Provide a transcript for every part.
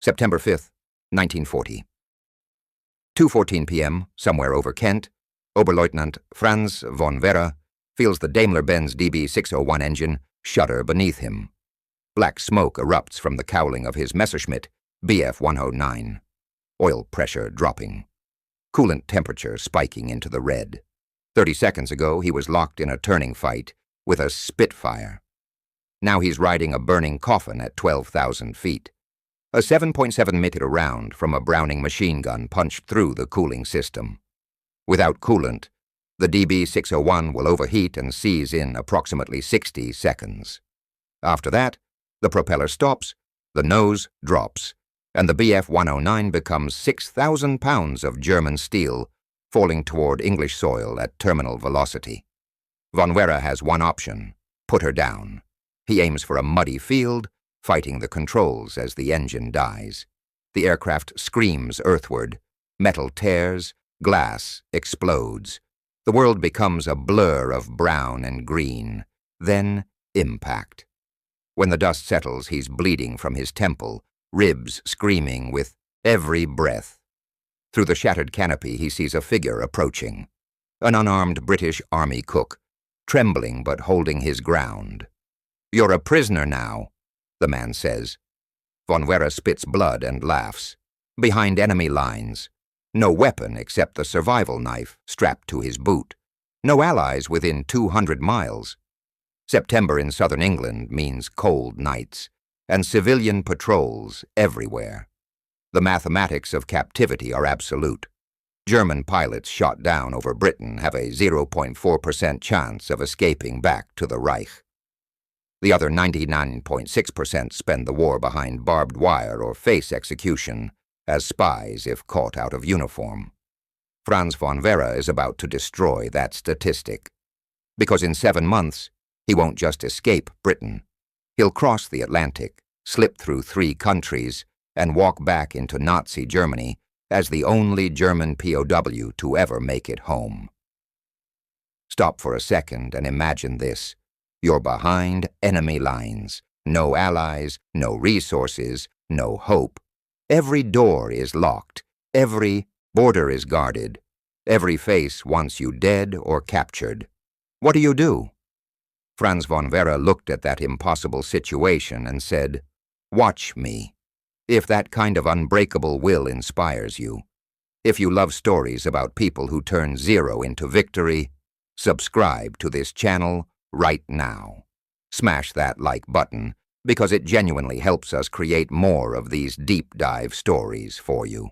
September 5th, 1940. 2:14 p.m., somewhere over Kent, Oberleutnant Franz von Werra feels the Daimler-Benz DB601 engine shudder beneath him. Black smoke erupts from the cowling of his Messerschmitt Bf 109. Oil pressure dropping. Coolant temperature spiking into the red. 30 seconds ago, he was locked in a turning fight with a Spitfire. Now he's riding a burning coffin at 12,000 feet. A 7.7-meter round from a Browning machine gun punched through the cooling system. Without coolant, the DB601 will overheat and seize in approximately 60 seconds. After that, the propeller stops, the nose drops, and the Bf 109 becomes 6,000 pounds of German steel falling toward English soil at terminal velocity. Von Werra has one option: put her down. He aims for a muddy field, fighting the controls as the engine dies. The aircraft screams earthward. Metal tears, glass explodes. The world becomes a blur of brown and green. Then impact. When the dust settles, he's bleeding from his temple, ribs screaming with every breath. Through the shattered canopy, he sees a figure approaching. An unarmed British Army cook, trembling but holding his ground. "You're a prisoner now," the man says. Von Werra spits blood and laughs. Behind enemy lines. No weapon except the survival knife strapped to his boot. No allies within 200 miles. September in southern England means cold nights and civilian patrols everywhere. The mathematics of captivity are absolute. German pilots shot down over Britain have a 0.4% chance of escaping back to the Reich. The other 99.6% spend the war behind barbed wire or face execution as spies if caught out of uniform. Franz von Werra is about to destroy that statistic. Because in 7 months, he won't just escape Britain. He'll cross the Atlantic, slip through 3 countries, and walk back into Nazi Germany as the only German POW to ever make it home. Stop for a second and imagine this. You're behind enemy lines. No allies, no resources, no hope. Every door is locked. Every border is guarded. Every face wants you dead or captured. What do you do? Franz von Werra looked at that impossible situation and said, "Watch me." If that kind of unbreakable will inspires you, if you love stories about people who turn zero into victory, subscribe to this channel right now. Smash that like button because it genuinely helps us create more of these deep dive stories for you.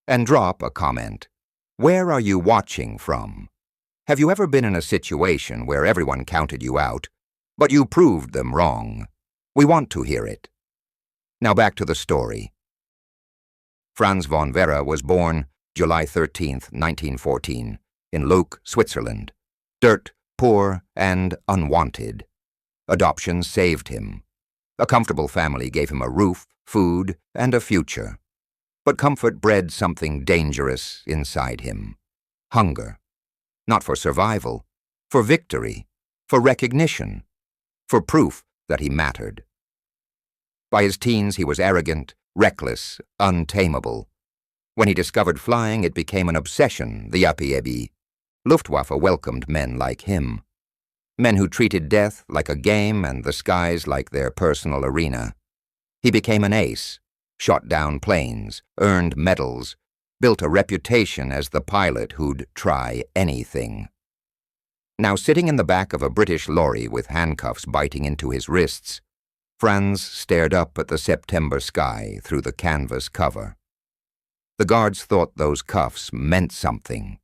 And drop a comment. Where are you watching from? Have you ever been in a situation where everyone counted you out, but you proved them wrong? We want to hear it. Now back to the story. Franz von Werra was born July 13, 1914, in Luck, Switzerland. Dirt, poor, and unwanted. Adoption saved him. A comfortable family gave him a roof, food, and a future. But comfort bred something dangerous inside him. Hunger. Not for survival, for victory, for recognition, for proof that he mattered. By his teens, he was arrogant, reckless, untamable. When he discovered flying, it became an obsession, the WWII. Luftwaffe welcomed men like him. Men who treated death like a game and the skies like their personal arena. He became an ace, shot down planes, earned medals, built a reputation as the pilot who'd try anything. Now sitting in the back of a British lorry with handcuffs biting into his wrists, Franz stared up at the September sky through the canvas cover. The guards thought those cuffs meant something.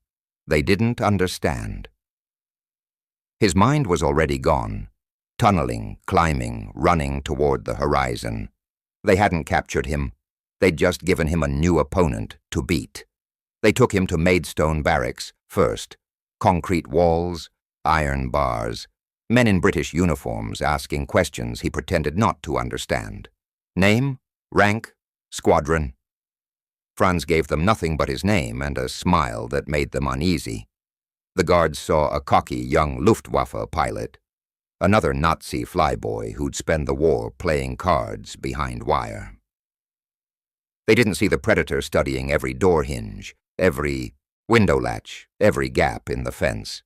They didn't understand. His mind was already gone, tunneling, climbing, running toward the horizon. They hadn't captured him. They'd just given him a new opponent to beat. They took him to Maidstone Barracks first. Concrete walls, iron bars, men in British uniforms asking questions he pretended not to understand. Name, rank, squadron. Franz gave them nothing but his name and a smile that made them uneasy. The guards saw a cocky young Luftwaffe pilot, another Nazi flyboy who'd spend the war playing cards behind wire. They didn't see the predator studying every door hinge, every window latch, every gap in the fence.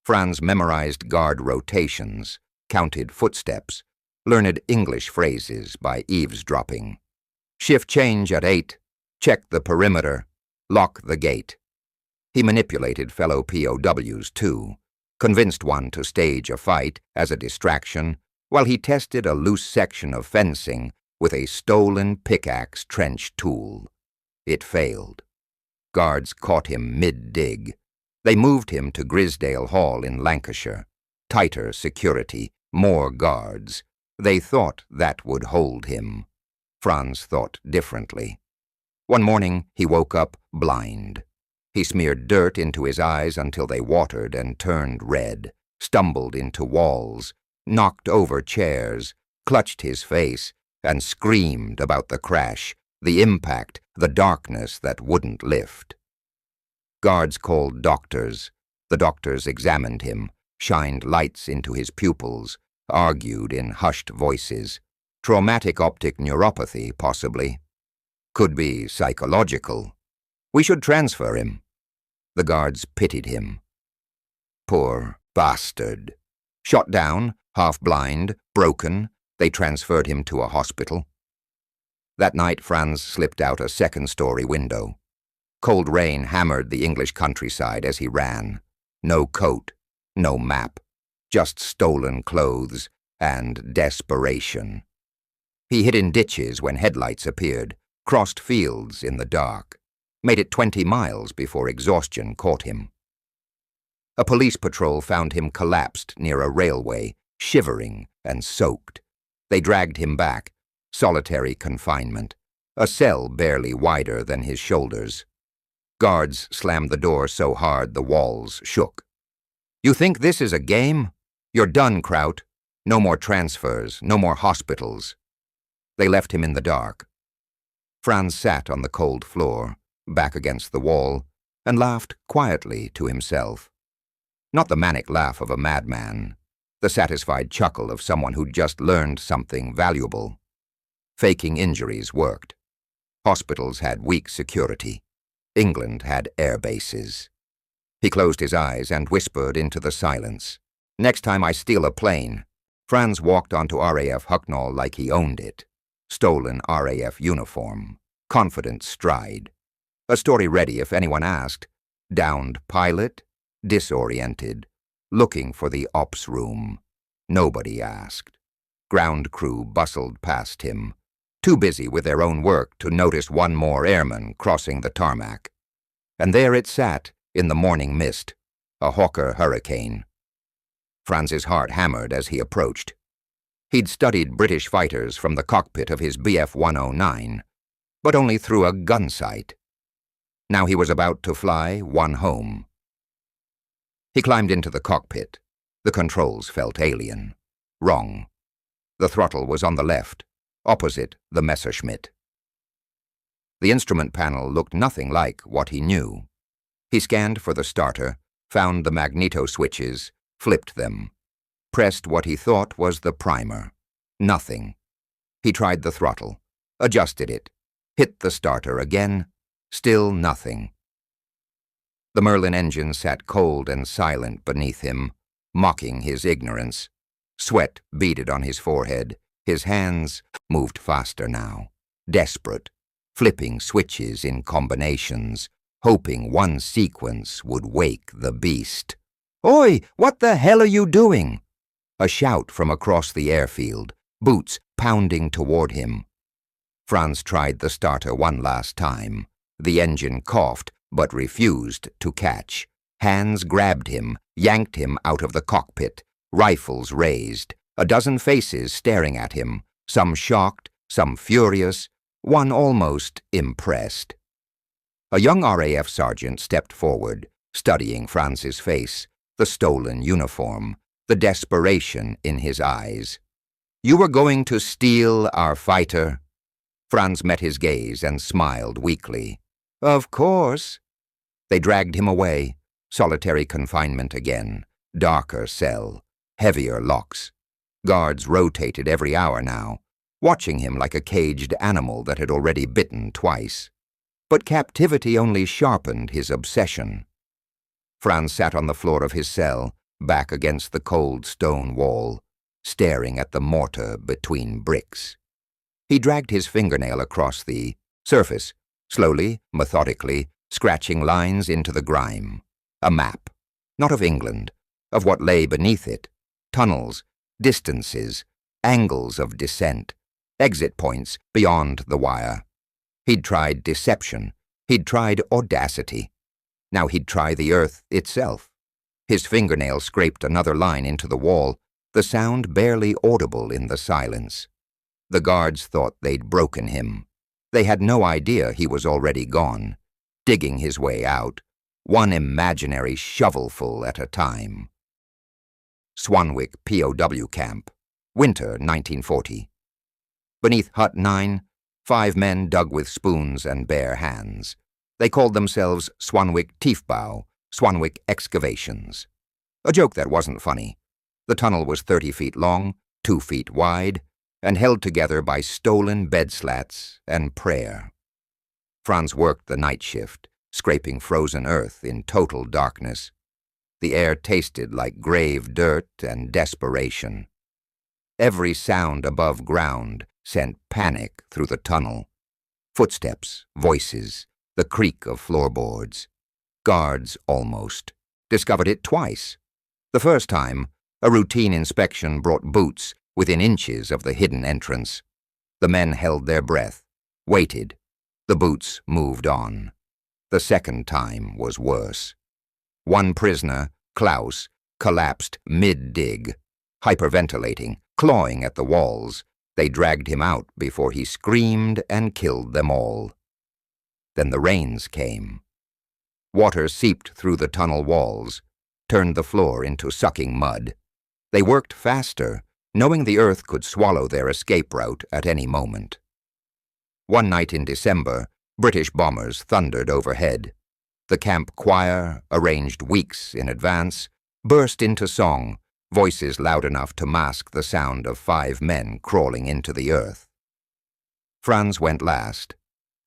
Franz memorized guard rotations, counted footsteps, learned English phrases by eavesdropping. Shift change at 8, check the perimeter, lock the gate. He manipulated fellow POWs too, convinced one to stage a fight as a distraction while he tested a loose section of fencing with a stolen pickaxe trench tool. It failed. Guards caught him mid-dig. They moved him to Grisdale Hall in Lancashire. Tighter security, more guards. They thought that would hold him. Franz thought differently. One morning he woke up blind. He smeared dirt into his eyes until they watered and turned red, stumbled into walls, knocked over chairs, clutched his face, and screamed about the crash, the impact, the darkness that wouldn't lift. Guards called doctors. The doctors examined him, shined lights into his pupils, argued in hushed voices. Traumatic optic neuropathy, possibly. Could be psychological. We should transfer him. The guards pitied him. Poor bastard. Shot down, half-blind, broken, they transferred him to a hospital. That night Franz slipped out a second-story window. Cold rain hammered the English countryside as he ran. No coat, no map, just stolen clothes and desperation. He hid in ditches when headlights appeared, crossed fields in the dark, made it 20 miles before exhaustion caught him. A police patrol found him collapsed near a railway, shivering and soaked. They dragged him back, solitary confinement, a cell barely wider than his shoulders. Guards slammed the door so hard the walls shook. You think this is a game? You're done, Kraut. No more transfers, no more hospitals. They left him in the dark. Franz sat on the cold floor, back against the wall, and laughed quietly to himself. Not the manic laugh of a madman, the satisfied chuckle of someone who'd just learned something valuable. Faking injuries worked. Hospitals had weak security. England had air bases. He closed his eyes and whispered into the silence. Next time I steal a plane. Franz walked onto RAF Hucknall like he owned it. Stolen RAF uniform. Confident stride. A story ready if anyone asked. Downed pilot. Disoriented. Looking for the ops room. Nobody asked. Ground crew bustled past him, too busy with their own work to notice one more airman crossing the tarmac. And there it sat, in the morning mist, a Hawker Hurricane. Franz's heart hammered as he approached. He'd studied British fighters from the cockpit of his Bf 109, but only through a gun sight. Now he was about to fly one home. He climbed into the cockpit. The controls felt alien. Wrong. The throttle was on the left, opposite the Messerschmitt. The instrument panel looked nothing like what he knew. He scanned for the starter, found the magneto switches, flipped them, pressed what he thought was the primer. Nothing. He tried the throttle, adjusted it, hit the starter again, still nothing. The Merlin engine sat cold and silent beneath him, mocking his ignorance. Sweat beaded on his forehead. His hands moved faster now, desperate, flipping switches in combinations, hoping one sequence would wake the beast. "Oi, what the hell are you doing?" A shout from across the airfield, boots pounding toward him. Franz tried the starter one last time. The engine coughed, but refused to catch. Hands grabbed him, yanked him out of the cockpit, rifles raised, a dozen faces staring at him, some shocked, some furious, one almost impressed. A young RAF sergeant stepped forward, studying Franz's face, the stolen uniform, the desperation in his eyes. "You were going to steal our fighter?" Franz met his gaze and smiled weakly. "Of course." They dragged him away. Solitary confinement again. Darker cell. Heavier locks. Guards rotated every hour now. watching him like a caged animal that had already bitten twice. But captivity only sharpened his obsession. Franz sat on the floor of his cell, back against the cold stone wall, staring at the mortar between bricks. He dragged his fingernail across the surface, slowly, methodically, scratching lines into the grime. A map, not of England, of what lay beneath it, tunnels, distances, angles of descent, exit points beyond the wire. He'd tried deception. He'd tried audacity. Now he'd try the earth itself. His fingernail scraped another line into the wall, the sound barely audible in the silence. The guards thought they'd broken him. They had no idea he was already gone, digging his way out, one imaginary shovelful at a time. Swanwick POW camp, winter 1940. Beneath Hut 9, 5 men dug with spoons and bare hands. They called themselves Swanwick Tiefbau, Swanwick Excavations. A joke that wasn't funny. The tunnel was 30 feet long, 2 feet wide, and held together by stolen bed slats and prayer. Franz worked the night shift, scraping frozen earth in total darkness. The air tasted like grave dirt and desperation. Every sound above ground sent panic through the tunnel. Footsteps, voices, the creak of floorboards. Guards, almost. Discovered it twice. The first time, a routine inspection brought boots within inches of the hidden entrance. The men held their breath, waited. The boots moved on. The second time was worse. One prisoner, Klaus, collapsed mid-dig, hyperventilating, clawing at the walls. They dragged him out before he screamed and killed them all. Then the rains came. Water seeped through the tunnel walls, turned the floor into sucking mud. They worked faster, knowing the earth could swallow their escape route at any moment. One night in December, British bombers thundered overhead. The camp choir, arranged weeks in advance, burst into song, voices loud enough to mask the sound of 5 men crawling into the earth. Franz went last.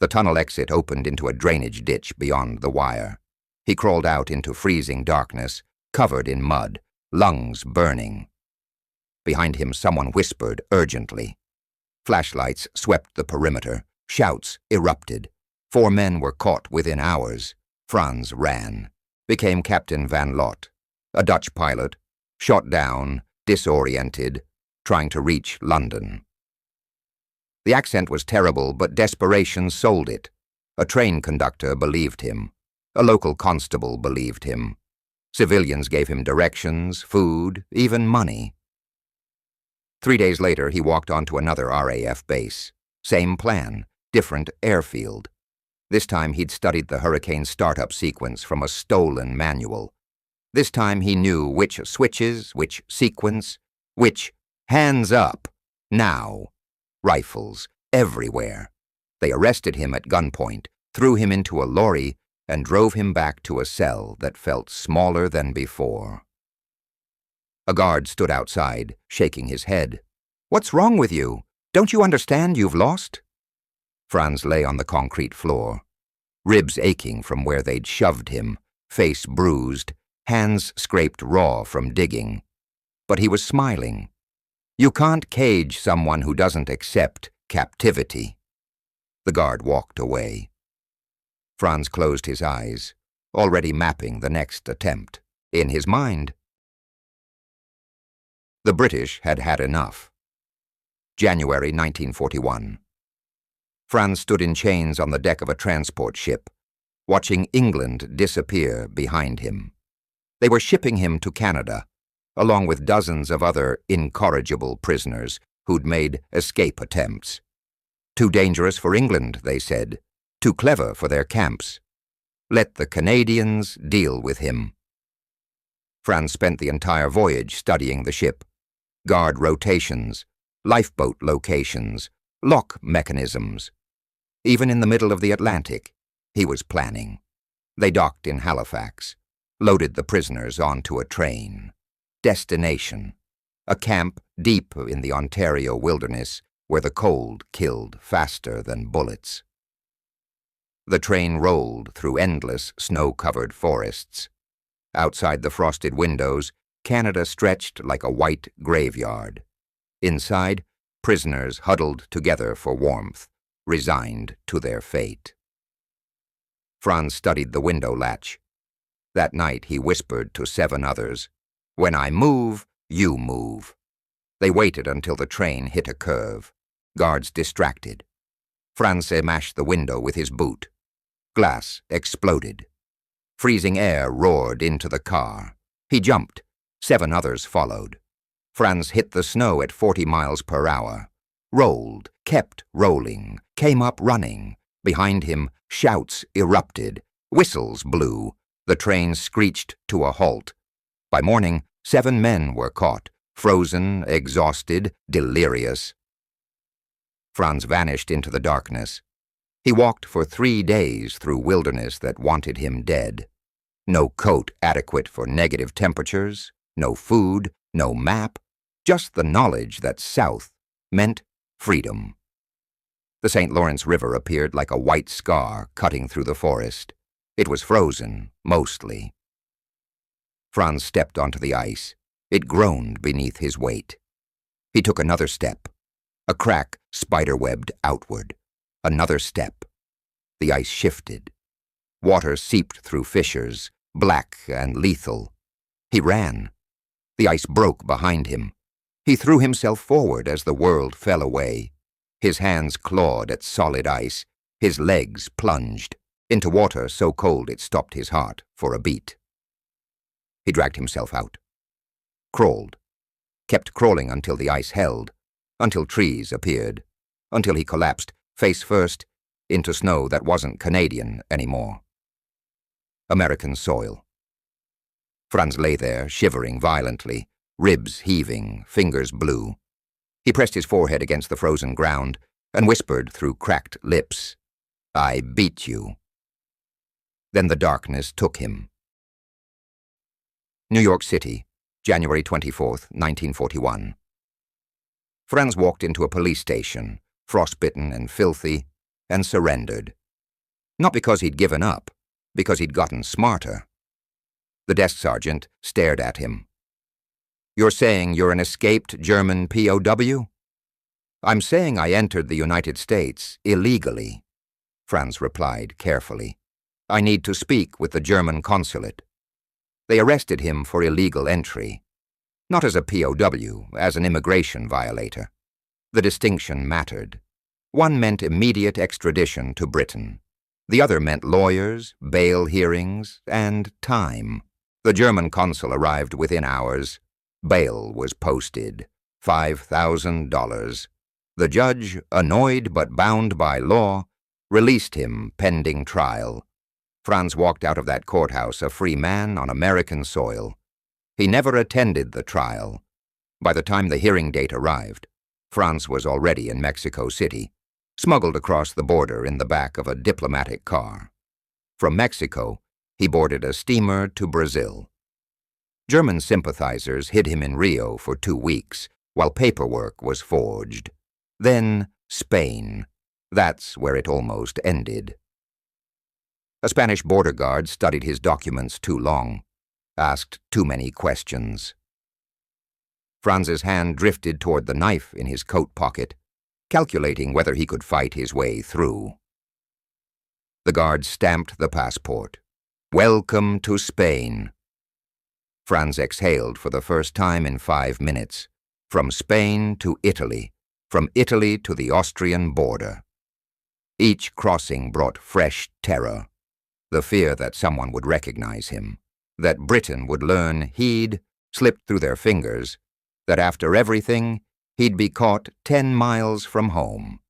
The tunnel exit opened into a drainage ditch beyond the wire. He crawled out into freezing darkness, covered in mud, lungs burning. Behind him someone whispered urgently. Flashlights swept the perimeter. Shouts erupted. 4 men were caught within hours. Franz ran. Became Captain Van Lot, a Dutch pilot, shot down, disoriented, trying to reach London. The accent was terrible, but desperation sold it. A train conductor believed him. A local constable believed him. Civilians gave him directions, food, even money. 3 days later, he walked onto another RAF base. Same plan, different airfield. This time he'd studied the hurricane startup sequence from a stolen manual. This time he knew which switches, which sequence, which hands up, now. Rifles, everywhere. They arrested him at gunpoint, threw him into a lorry, and drove him back to a cell that felt smaller than before. A guard stood outside, shaking his head. "What's wrong with you? Don't you understand you've lost?" Franz lay on the concrete floor, ribs aching from where they'd shoved him, face bruised, hands scraped raw from digging. But he was smiling. You can't cage someone who doesn't accept captivity. The guard walked away. Franz closed his eyes, already mapping the next attempt, in his mind. The British had had enough. January 1941. Franz stood in chains on the deck of a transport ship, watching England disappear behind him. They were shipping him to Canada, along with dozens of other incorrigible prisoners who'd made escape attempts. Too dangerous for England, they said, too clever for their camps. Let the Canadians deal with him. Franz spent the entire voyage studying the ship, guard rotations, lifeboat locations, lock mechanisms. Even in the middle of the Atlantic, he was planning. They docked in Halifax, loaded the prisoners onto a train. Destination, a camp deep in the Ontario wilderness where the cold killed faster than bullets. The train rolled through endless snow-covered forests. Outside the frosted windows, Canada stretched like a white graveyard. Inside, prisoners huddled together for warmth, resigned to their fate. Franz studied the window latch. That night he whispered to 7 others, "When I move, you move." They waited until the train hit a curve. Guards distracted. Franz mashed the window with his boot. Glass exploded. Freezing air roared into the car. He jumped. 7 others followed. Franz hit the snow at 40 miles per hour. Rolled, kept rolling, came up running. Behind him, shouts erupted. Whistles blew. The train screeched to a halt. By morning, 7 men were caught, frozen, exhausted, delirious. Franz vanished into the darkness. He walked for 3 days through wilderness that wanted him dead. No coat adequate for negative temperatures, no food, no map, just the knowledge that south meant freedom. The St. Lawrence River appeared like a white scar cutting through the forest. It was frozen, mostly. Franz stepped onto the ice. It groaned beneath his weight. He took another step. A crack spiderwebbed outward. Another step. The ice shifted. Water seeped through fissures, black and lethal. He ran. The ice broke behind him. He threw himself forward as the world fell away. His hands clawed at solid ice. His legs plunged into water so cold it stopped his heart for a beat. He dragged himself out. Crawled. Kept crawling until the ice held, until trees appeared, until he collapsed, face first, into snow that wasn't Canadian anymore. American soil. Franz lay there, shivering violently, ribs heaving, fingers blue. He pressed his forehead against the frozen ground and whispered through cracked lips, "I beat you." Then the darkness took him. New York City, January 24th, 1941. Franz walked into a police station, frostbitten and filthy, and surrendered. Not because he'd given up, because he'd gotten smarter. The desk sergeant stared at him. "You're saying you're an escaped German POW?" "I'm saying I entered the United States illegally," Franz replied carefully. "I need to speak with the German consulate." They arrested him for illegal entry. Not as a POW, as an immigration violator. The distinction mattered. One meant immediate extradition to Britain. The other meant lawyers, bail hearings, and time. The German consul arrived within hours. Bail was posted, $5,000. The judge, annoyed but bound by law, released him pending trial. Franz walked out of that courthouse a free man on American soil. He never attended the trial. By the time the hearing date arrived, Franz was already in Mexico City, smuggled across the border in the back of a diplomatic car. From Mexico, he boarded a steamer to Brazil. German sympathizers hid him in Rio for 2 weeks while paperwork was forged. Then Spain. That's where it almost ended. A Spanish border guard studied his documents too long, asked too many questions. Franz's hand drifted toward the knife in his coat pocket, calculating whether he could fight his way through. The guard stamped the passport. "Welcome to Spain." Franz exhaled for the first time in 5 minutes. From Spain to Italy, from Italy to the Austrian border. Each crossing brought fresh terror. The fear that someone would recognize him, that Britain would learn he'd slipped through their fingers, that after everything, he'd be caught 10 miles from home.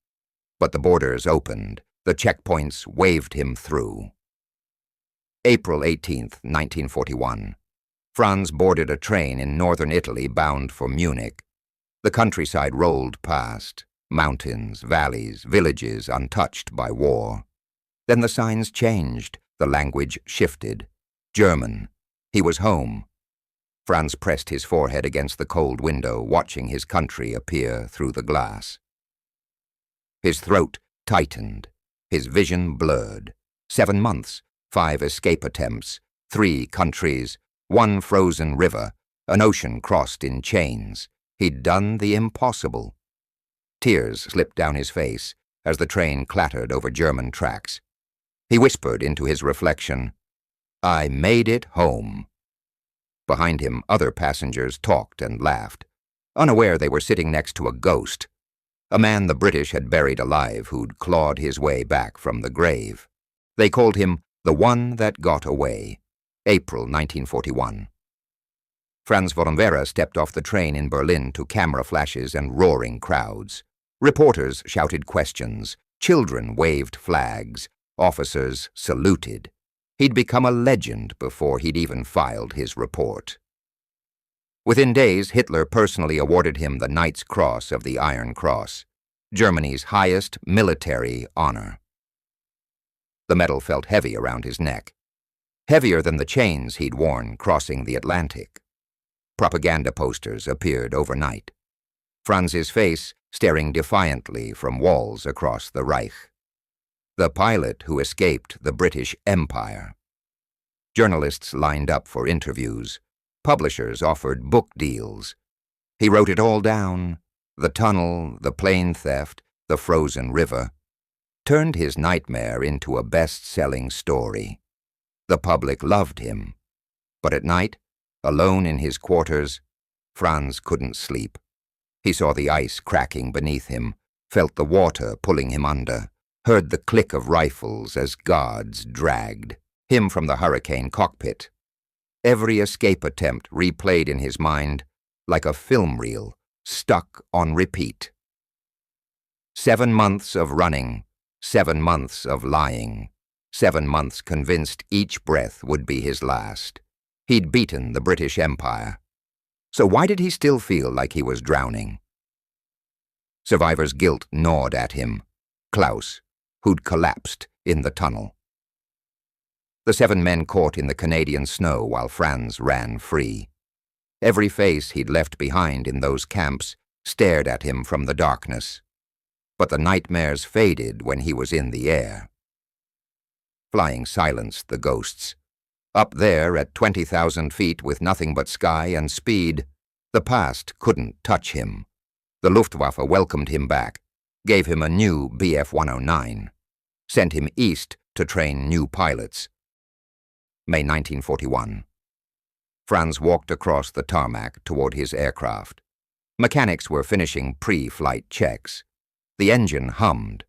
But the borders opened, the checkpoints waved him through. April 18th, 1941. Franz boarded a train in northern Italy bound for Munich. The countryside rolled past, mountains, valleys, villages untouched by war. Then the signs changed, the language shifted. German. He was home. Franz pressed his forehead against the cold window, watching his country appear through the glass. His throat tightened, his vision blurred. 7 months, 5 escape attempts, 3 countries, 1 frozen river, an ocean crossed in chains. He'd done the impossible. Tears slipped down his face as the train clattered over German tracks. He whispered into his reflection, "I made it home." Behind him, other passengers talked and laughed, unaware they were sitting next to a ghost, a man the British had buried alive who'd clawed his way back from the grave. They called him the one that got away. April 1941. Franz von Werra stepped off the train in Berlin to camera flashes and roaring crowds. Reporters shouted questions, children waved flags, officers saluted. He'd become a legend before he'd even filed his report. Within days, Hitler personally awarded him the Knight's Cross of the Iron Cross, Germany's highest military honor. The medal felt heavy around his neck, heavier than the chains he'd worn crossing the Atlantic. Propaganda posters appeared overnight, Franz's face staring defiantly from walls across the Reich. The pilot who escaped the British Empire. Journalists lined up for interviews. Publishers offered book deals. He wrote it all down, the tunnel, the plane theft, the frozen river, turned his nightmare into a best-selling story. The public loved him. But at night, alone in his quarters, Franz couldn't sleep. He saw the ice cracking beneath him, felt the water pulling him under, heard the click of rifles as guards dragged him from the hurricane cockpit. Every escape attempt replayed in his mind like a film reel stuck on repeat. 7 months of running, 7 months of lying, 7 months convinced each breath would be his last. He'd beaten the British Empire. So why did he still feel like he was drowning? Survivor's guilt gnawed at him. Klaus, who'd collapsed in the tunnel. The 7 men caught in the Canadian snow while Franz ran free. Every face he'd left behind in those camps stared at him from the darkness. But the nightmares faded when he was in the air. Flying silenced the ghosts. Up there at 20,000 feet with nothing but sky and speed, the past couldn't touch him. The Luftwaffe welcomed him back, gave him a new Bf-109, sent him east to train new pilots. May 1941. Franz walked across the tarmac toward his aircraft. Mechanics were finishing pre-flight checks. The engine hummed,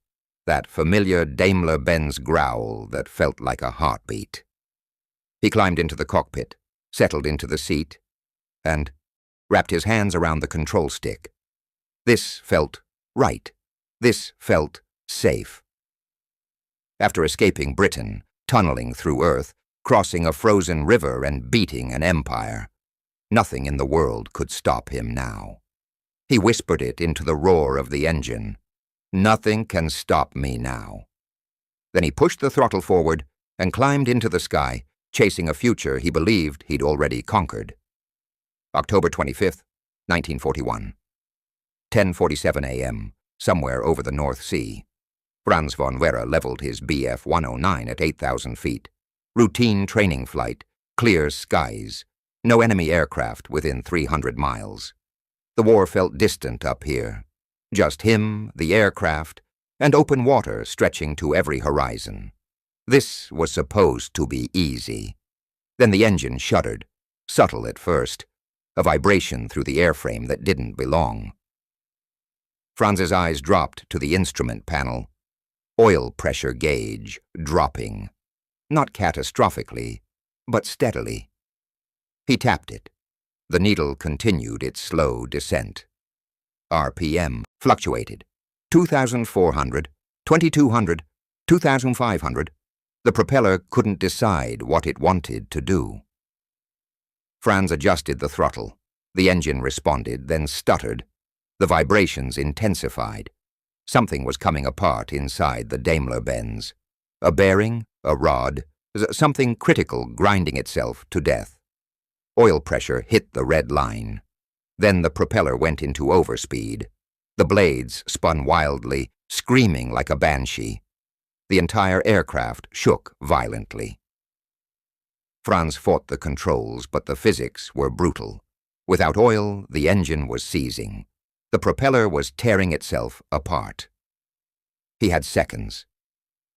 that familiar Daimler-Benz growl that felt like a heartbeat. He climbed into the cockpit, settled into the seat, and wrapped his hands around the control stick. This felt right. This felt safe. After escaping Britain, tunneling through Earth, crossing a frozen river and beating an empire, nothing in the world could stop him now. He whispered it into the roar of the engine. Nothing can stop me now. Then he pushed the throttle forward and climbed into the sky, chasing a future he believed he'd already conquered. October 25th, 1941. 10:47 a.m., somewhere over the North Sea. Franz von Werra leveled his Bf-109 at 8,000 feet. Routine training flight, clear skies, no enemy aircraft within 300 miles. The war felt distant up here. Just him, the aircraft, and open water stretching to every horizon. This was supposed to be easy. Then the engine shuddered, subtle at first, a vibration through the airframe that didn't belong. Franz's eyes dropped to the instrument panel. Oil pressure gauge dropping. Not catastrophically, but steadily. He tapped it. The needle continued its slow descent. RPM fluctuated. 2,400, 2,200, 2,500. The propeller couldn't decide what it wanted to do. Franz adjusted the throttle. The engine responded, then stuttered. The vibrations intensified. Something was coming apart inside the Daimler-Benz. A bearing, a rod, something critical grinding itself to death. Oil pressure hit the red line. Then the propeller went into overspeed. The blades spun wildly, screaming like a banshee. The entire aircraft shook violently. Franz fought the controls, but the physics were brutal. Without oil, the engine was seizing. The propeller was tearing itself apart. He had seconds.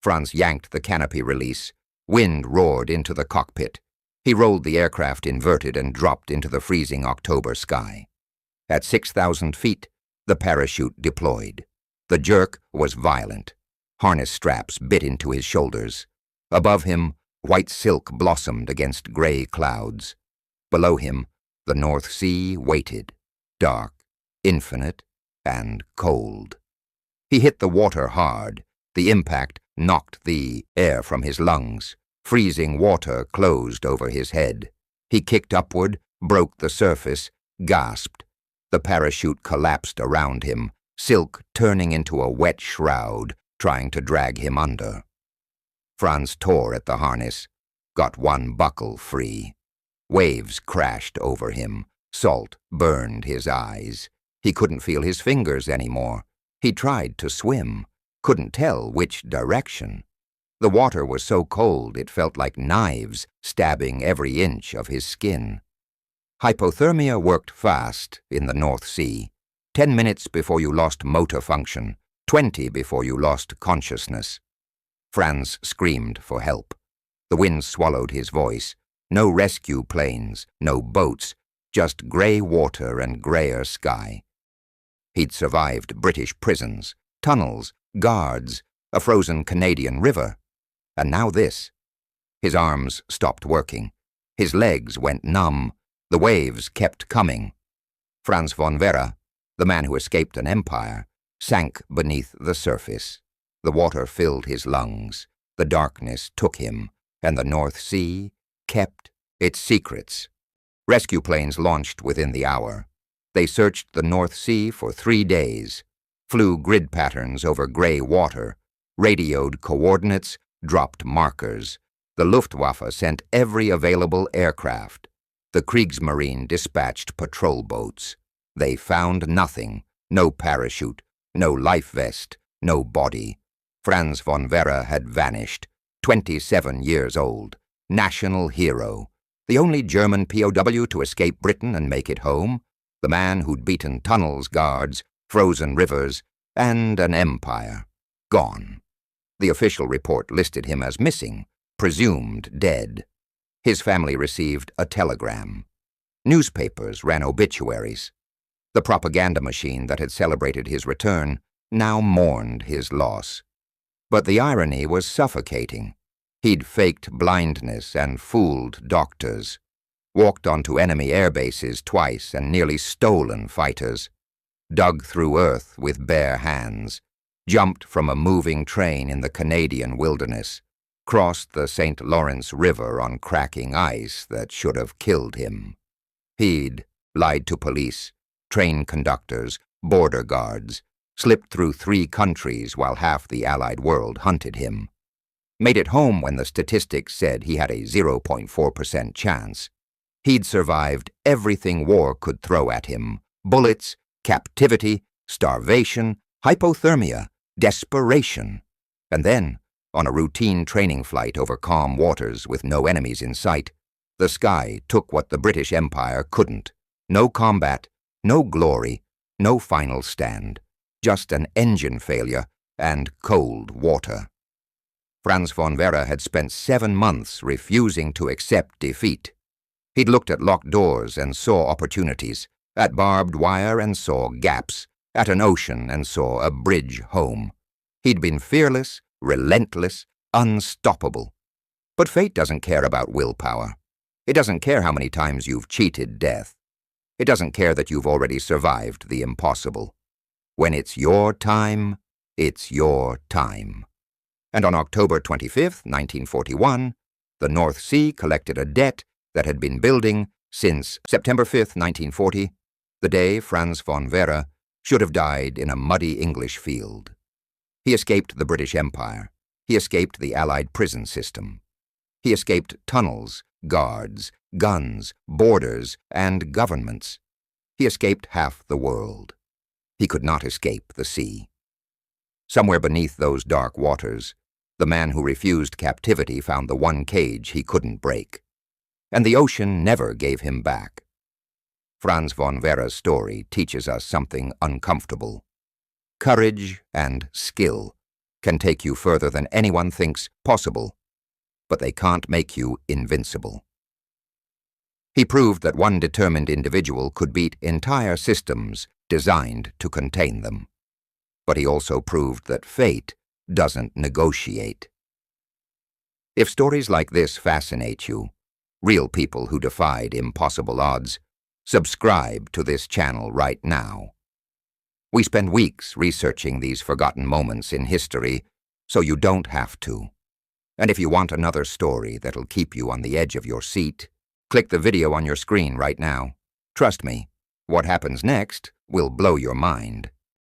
Franz yanked the canopy release. Wind roared into the cockpit. He rolled the aircraft inverted and dropped into the freezing October sky. At 6,000 feet, the parachute deployed. The jerk was violent. Harness straps bit into his shoulders. Above him, white silk blossomed against gray clouds. Below him, the North Sea waited, dark, infinite, and cold. He hit the water hard. The impact knocked the air from his lungs. Freezing water closed over his head. He kicked upward, broke the surface, gasped. The parachute collapsed around him, silk turning into a wet shroud, trying to drag him under. Franz tore at the harness, got one buckle free. Waves crashed over him. Salt burned his eyes. He couldn't feel his fingers anymore. He tried to swim, couldn't tell which direction. The water was so cold it felt like knives stabbing every inch of his skin. Hypothermia worked fast in the North Sea. 10 minutes before you lost motor function, 20 before you lost consciousness. Franz screamed for help. The wind swallowed his voice. No rescue planes, no boats, just gray water and grayer sky. He'd survived British prisons, tunnels, guards, a frozen Canadian river. And now this. His arms stopped working. His legs went numb. The waves kept coming. Franz von Werra, the man who escaped an empire, sank beneath the surface. The water filled his lungs. The darkness took him, and the North Sea kept its secrets. Rescue planes launched within the hour. They searched the North Sea for 3 days, flew grid patterns over gray water, radioed coordinates, dropped markers. The Luftwaffe sent every available aircraft. The Kriegsmarine dispatched patrol boats. They found nothing, no parachute, no life vest, no body. Franz von Werra had vanished, 27 years old, national hero, the only German POW to escape Britain and make it home, the man who'd beaten tunnels, guards, frozen rivers, and an empire. Gone. The official report listed him as missing, presumed dead. His family received a telegram. Newspapers ran obituaries. The propaganda machine that had celebrated his return now mourned his loss. But the irony was suffocating. He'd faked blindness and fooled doctors, walked onto enemy air bases twice and nearly stolen fighters, dug through earth with bare hands, jumped from a moving train in the Canadian wilderness, crossed the St. Lawrence River on cracking ice that should have killed him. He'd lied to police, train conductors, border guards, slipped through 3 countries while half the Allied world hunted him. Made it home when the statistics said he had a 0.4% chance. He'd survived everything war could throw at him: bullets, captivity, starvation, hypothermia, desperation. And then, on a routine training flight over calm waters with no enemies in sight, the sky took what the British Empire couldn't. No combat, no glory, no final stand. Just an engine failure and cold water. Franz von Werra had spent 7 months refusing to accept defeat. He'd looked at locked doors and saw opportunities, at barbed wire and saw gaps, at an ocean and saw a bridge home. He'd been fearless, relentless, unstoppable. But fate doesn't care about willpower. It doesn't care how many times you've cheated death. It doesn't care that you've already survived the impossible. When it's your time, it's your time. And on October 25, 1941, the North Sea collected a debt that had been building since September 5, 1940, the day Franz von Werra should have died in a muddy English field. He escaped the British Empire. He escaped the Allied prison system. He escaped tunnels, guards, guns, borders, and governments. He escaped half the world. He could not escape the sea. Somewhere beneath those dark waters, the man who refused captivity found the one cage he couldn't break. And the ocean never gave him back. Franz von Werra's story teaches us something uncomfortable. Courage and skill can take you further than anyone thinks possible, but they can't make you invincible. He proved that one determined individual could beat entire systems designed to contain them. But he also proved that fate doesn't negotiate. If stories like this fascinate you, real people who defied impossible odds, subscribe to this channel right now. We spend weeks researching these forgotten moments in history, so you don't have to. And if you want another story that'll keep you on the edge of your seat, click the video on your screen right now. Trust me, what happens next will blow your mind.